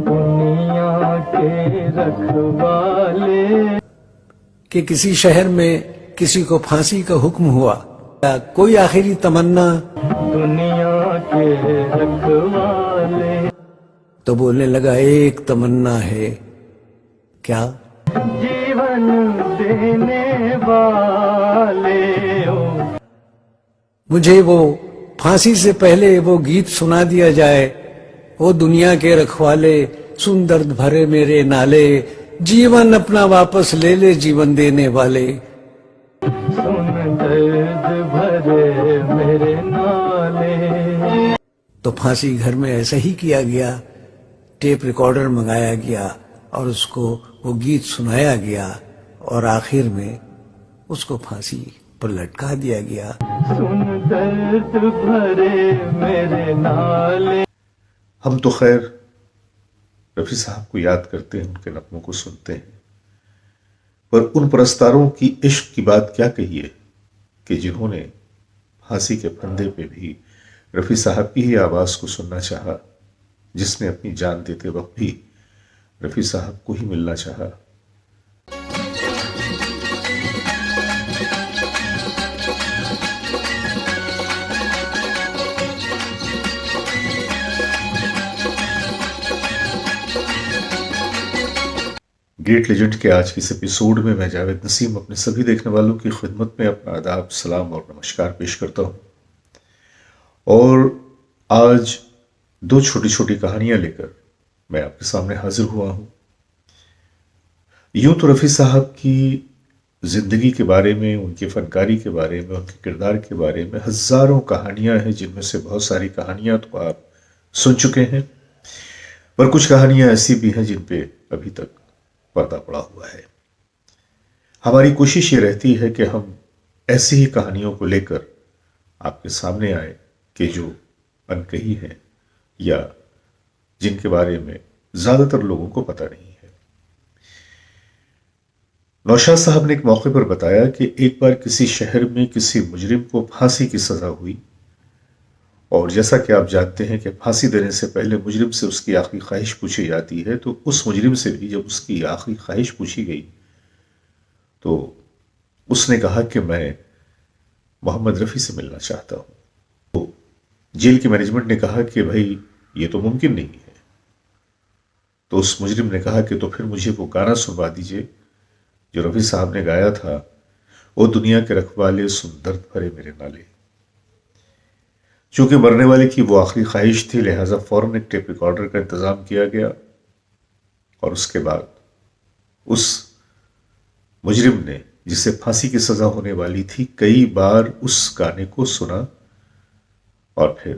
دنیا کے رکھوالے کہ کسی شہر میں کسی کو پھانسی کا حکم ہوا، کوئی آخری تمنا، دنیا کے رکھوالے تو بولنے لگا ایک تمنا ہے، کیا؟ جیون دینے والے ہو، مجھے وہ پھانسی سے پہلے وہ گیت سنا دیا جائے، وہ دنیا کے رکھوالے سن درد بھرے میرے نالے، جیون اپنا واپس لے لے جیون دینے والے۔ سن درد بھرے میرے نالے۔ تو پھانسی گھر میں ایسا ہی کیا گیا، ٹیپ ریکارڈر منگایا گیا اور اس کو وہ گیت سنایا گیا اور آخر میں اس کو پھانسی پر لٹکا دیا گیا۔ سن درد بھرے میرے نالے۔ ہم تو خیر رفیع صاحب کو یاد کرتے ہیں، ان کے نغموں کو سنتے ہیں، پر ان پرستاروں کی عشق کی بات کیا کہیے کہ جنہوں نے پھانسی کے پھندے پہ بھی رفیع صاحب کی ہی آواز کو سننا چاہا، جس نے اپنی جان دیتے وقت بھی رفیع صاحب کو ہی ملنا چاہا۔ گریٹ لیجنڈ کے آج کی اس ایپیسوڈ میں میں جاوید نسیم اپنے سبھی دیکھنے والوں کی خدمت میں اپنا آداب، سلام اور نمسکار پیش کرتا ہوں، اور آج دو چھوٹی چھوٹی کہانیاں لے کر میں آپ کے سامنے حاضر ہوا ہوں۔ یوں تو رفیع صاحب کی زندگی کے بارے میں، ان کی فنکاری کے بارے میں، ان کے کردار کے بارے میں ہزاروں کہانیاں ہیں، جن میں سے بہت ساری کہانیاں تو آپ سن چکے ہیں، پر کچھ کہانیاں ایسی بھی ہیں جن پہ ابھی تک پردہ پڑا ہوا ہے۔ ہماری کوشش یہ رہتی ہے کہ ہم ایسی ہی کہانیوں کو لے کر آپ کے سامنے آئے کہ جو انکہی ہیں یا جن کے بارے میں زیادہ تر لوگوں کو پتہ نہیں ہے۔ نوشاد صاحب نے ایک موقع پر بتایا کہ ایک بار کسی شہر میں کسی مجرم کو پھانسی کی سزا ہوئی، اور جیسا کہ آپ جانتے ہیں کہ پھانسی دینے سے پہلے مجرم سے اس کی آخری خواہش پوچھی جاتی ہے، تو اس مجرم سے بھی جب اس کی آخری خواہش پوچھی گئی تو اس نے کہا کہ میں محمد رفیع سے ملنا چاہتا ہوں۔ تو جیل کی مینجمنٹ نے کہا کہ بھائی یہ تو ممکن نہیں ہے۔ تو اس مجرم نے کہا کہ تو پھر مجھے وہ گانا سنوا دیجئے جو رفیع صاحب نے گایا تھا، وہ دنیا کے رکھوالے سن درد بھرے میرے نالے۔ چونکہ مرنے والے کی وہ آخری خواہش تھی، لہٰذا فوراً ایک ٹیپ ریکارڈر کا انتظام کیا گیا، اور اس کے بعد اس مجرم نے، جسے پھانسی کی سزا ہونے والی تھی، کئی بار اس گانے کو سنا اور پھر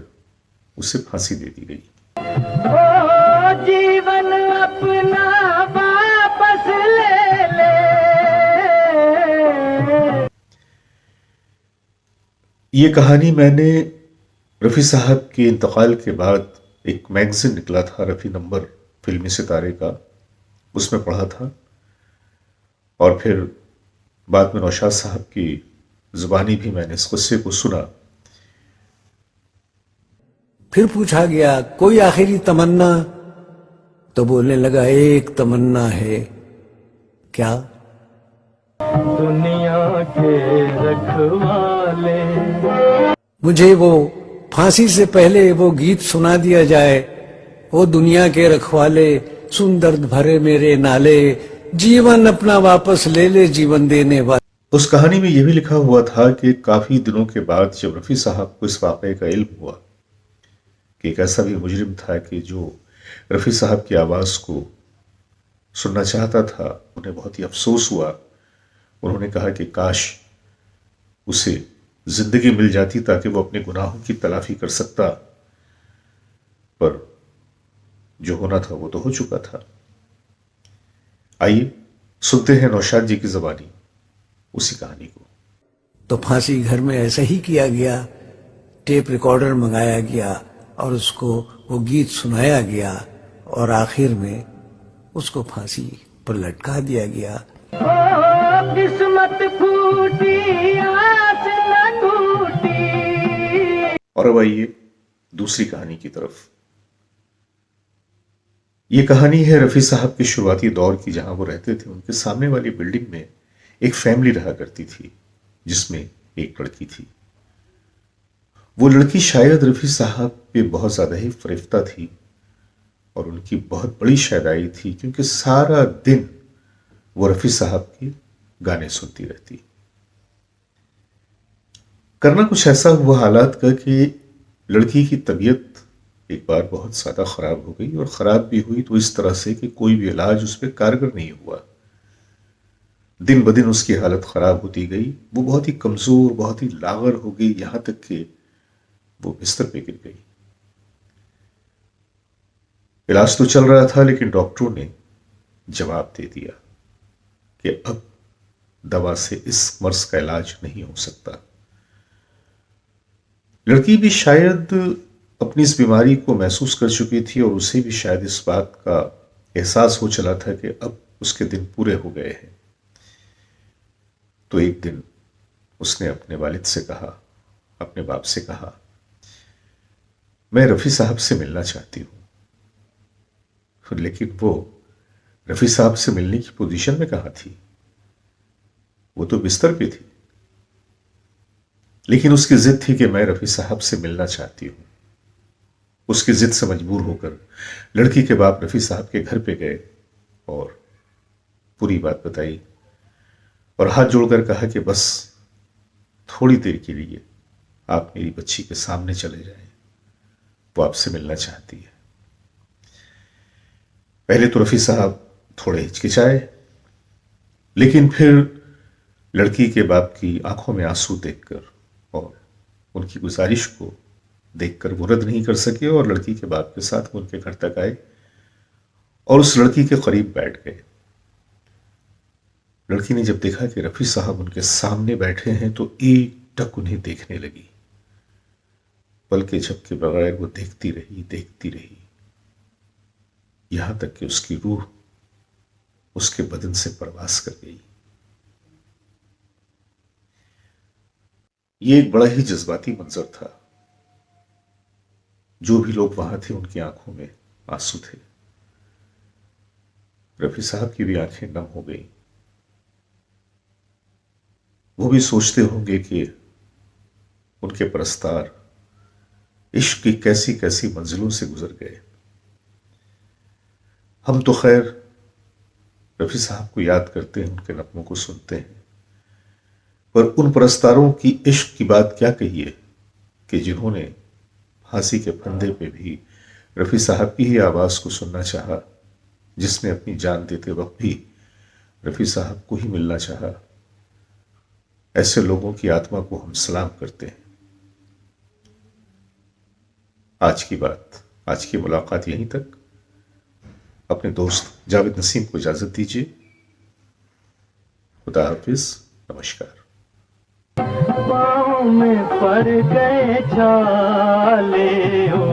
اسے پھانسی دے دی گئی۔ او جیون اپنا واپس لے لے۔ یہ کہانی میں نے رفیع صاحب کے انتقال کے بعد ایک میگزین نکلا تھا، رفیع نمبر فلمی ستارے کا، اس میں پڑھا تھا، اور پھر بعد میں نوشاد صاحب کی زبانی بھی میں نے اس قصے کو سنا۔ پھر پوچھا گیا کوئی آخری تمنا، تو بولنے لگا ایک تمنا ہے، کیا؟ دنیا کے رکھوالے مجھے وہ پھانسی سے پہلے وہ گیت سنا دیا جائے، وہ دنیا کے رکھوالے سن درد بھرے میرے نالے، جیون اپنا واپس لے لے جیون دینے والے۔ اس کہانی میں یہ بھی لکھا ہوا تھا کہ کافی دنوں کے بعد جب رفیع صاحب کو اس واقعے کا علم ہوا کہ ایک ایسا بھی مجرم تھا کہ جو رفیع صاحب کی آواز کو سننا چاہتا تھا، انہیں بہت ہی افسوس ہوا۔ انہوں نے کہا کہ کاش اسے زندگی مل جاتی تاکہ وہ اپنے گناہوں کی تلافی کر سکتا، پر جو ہونا تھا وہ تو ہو چکا تھا۔ آئیے سنتے ہیں نوشاد جی کی زبانی اسی کہانی کو۔ تو پھانسی گھر میں ایسا ہی کیا گیا، ٹیپ ریکارڈر منگایا گیا اور اس کو وہ گیت سنایا گیا اور آخر میں اس کو پھانسی پر لٹکا دیا گیا۔ قسمت پھوٹی آس نہ ٹوٹی۔ اور اب آئیے دوسری کہانی کی طرف۔ یہ کہانی ہے رفیع صاحب کے شروعاتی دور کی، جہاں وہ رہتے تھے ان کے سامنے والی بلڈنگ میں ایک فیملی رہا کرتی تھی جس میں ایک لڑکی تھی۔ وہ لڑکی شاید رفیع صاحب پہ بہت زیادہ ہی فریفتہ تھی اور ان کی بہت بڑی شیدائی تھی، کیونکہ سارا دن وہ رفیع صاحب کے گانے سنتی رہتی۔ کرنا کچھ ایسا ہوا حالات کا کہ لڑکی کی طبیعت ایک بار بہت زیادہ خراب ہو گئی، اور خراب بھی ہوئی تو اس طرح سے کہ کوئی بھی علاج اس پہ کارگر نہیں ہوا۔ دن بدن اس کی حالت خراب ہوتی گئی، وہ بہت ہی کمزور، بہت ہی لاغر ہو گئی، یہاں تک کہ وہ بستر پہ گر گئی۔ علاج تو چل رہا تھا، لیکن ڈاکٹروں نے جواب دے دیا کہ اب دوا سے اس مرض کا علاج نہیں ہو سکتا۔ لڑکی بھی شاید اپنی اس بیماری کو محسوس کر چکی تھی، اور اسے بھی شاید اس بات کا احساس ہو چلا تھا کہ اب اس کے دن پورے ہو گئے ہیں۔ تو ایک دن اس نے اپنے والد سے کہا، اپنے باپ سے کہا، میں رفیع صاحب سے ملنا چاہتی ہوں۔ لیکن وہ رفیع صاحب سے ملنے کی پوزیشن میں کہاں تھی، وہ تو بستر پہ تھی، لیکن اس کی ضد تھی کہ میں رفیع صاحب سے ملنا چاہتی ہوں۔ اس کی ضد سے مجبور ہو کر لڑکی کے باپ رفیع صاحب کے گھر پہ گئے اور پوری بات بتائی، اور ہاتھ جوڑ کر کہا کہ بس تھوڑی دیر کے لیے آپ میری بچی کے سامنے چلے جائیں، وہ آپ سے ملنا چاہتی ہے۔ پہلے تو رفیع صاحب تھوڑے ہچکچائے، لیکن پھر لڑکی کے باپ کی آنکھوں میں آنسو دیکھ کر اور ان کی گزارش کو دیکھ کر وہ رد نہیں کر سکے، اور لڑکی کے باپ کے ساتھ وہ ان کے گھر تک آئے اور اس لڑکی کے قریب بیٹھ گئے۔ لڑکی نے جب دیکھا کہ رفیع صاحب ان کے سامنے بیٹھے ہیں تو ایک ٹک انہیں دیکھنے لگی، بلکہ جھپکے بغیر وہ دیکھتی رہی، یہاں تک کہ اس کی روح اس کے بدن سے پرواز کر گئی۔ یہ ایک بڑا ہی جذباتی منظر تھا۔ جو بھی لوگ وہاں تھے ان کی آنکھوں میں آنسو تھے۔ رفیع صاحب کی بھی آنکھیں نم ہو گئی۔ وہ بھی سوچتے ہوں گے کہ ان کے پرستار عشق کی کیسی کیسی منزلوں سے گزر گئے۔ ہم تو خیر رفیع صاحب کو یاد کرتے ہیں، ان کے نغموں کو سنتے ہیں، پر ان پرستاروں کی عشق کی بات کیا کہیے کہ جنہوں نے پھانسی کے پھندے پہ بھی رفیع صاحب کی ہی آواز کو سننا چاہا، جس نے اپنی جان دیتے وقت بھی رفیع صاحب کو ہی ملنا چاہا۔ ایسے لوگوں کی آتما کو ہم سلام کرتے ہیں۔ آج کی ملاقات یہیں تک۔ اپنے دوست جاوید نسیم کو اجازت دیجیے۔ خدا حافظ، نمسکار۔ پاؤں میں پڑ گئے چھالے ہو